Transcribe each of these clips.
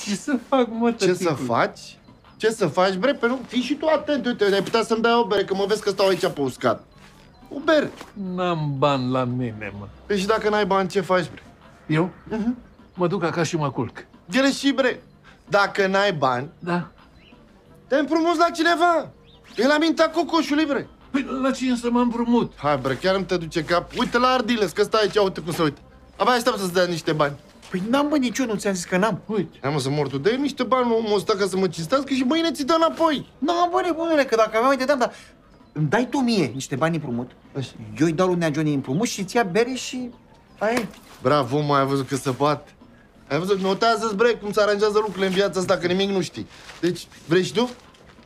Ce să fac, mă, Ce să faci? Ce să faci, bre? Păi nu, fii și tu atent, uite, ai putea să-mi dai o bere, că mă vezi că stau aici pe uscat. O bere. N-am bani la mine, mă. Păi și dacă n-ai bani, ce faci, bre? Eu? Mă duc acasă și mă culc. Ele și, bre. Dacă n-ai bani, Da? te împrumuți la cineva. E la mintea cocoșului, bre. Păi la cine să mă împrumut? Hai, bre, chiar îmi te duce cap. Uite la Ardiles, că stai aici, uite cum se uită. Abia așteaptă să-ți dea niște bani. Păi n-am, bă, niciunul, ți-am zis că n-am. Uite. Hai, mă, să mor tu. Dă-i niște bani, mă, omul ăsta, ca să mă cinstească și mâine ți dă înapoi. N-am, bă, nebunule, că dacă aveam, îi dădeam, dar îmi dai tu mie niște bani împrumut, Așa. eu îi dau lui Nea Johnny împrumut și îți ia bere și... Aia e. Bravo, mă, ai văzut că se poate. Ai văzut? Notează-ți, bre, cum se aranjează lucrurile în viața asta, că nimic nu știi. Deci, vrei și tu?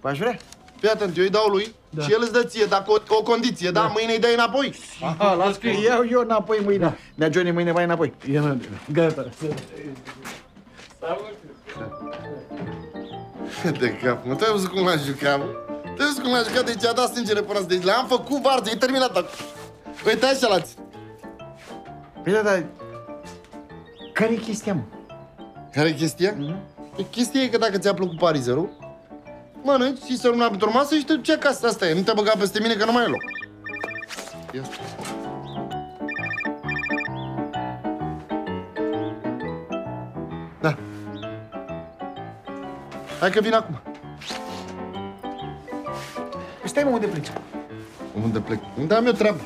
Aș vrea. Fii atent, eu îi dau lui și el îți dă ție, dar cu o condiție, da? Mâine îi dai înapoi. Aha, las că iau eu înapoi mâine. Da. Nea Johnny mâine vai înapoi. Gata. De cap, mă, te-ai văzut cum l-am jucat, mă? Te-ai văzut cum l-am jucat, deci a dat sângele până asta. Deci le-am făcut varză, e terminat acum. Uite așa la-ți. Păi da, dar... Care e chestia, mă? Care e chestia? Chestia e că dacă ți-a plăcut parizerul, mănânci și se rămâna pentru o masă și te duci acasă. Asta e, nu te băga peste mine că nu mai e loc. Ia stai. Da. Hai că vin acum. Păi stai, mă, unde pleci? Unde plec? Unde am eu treabă?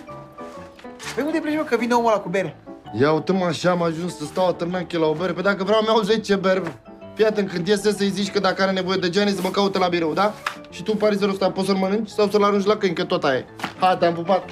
Păi unde pleci, mă, că vine omul ăla cu bere? Ia uite-mă, așa am ajuns să stau atârnache la o bere. Păi dacă vreau, mi-au 10 beri. Fii atent, când iese să-i zici că dacă are nevoie de geane, să mă caute la birou, da? Și tu, parizerul ăsta, poți să-l mănânci sau să-l arunci la câini, că tot aia e. Hai, te-am pupat.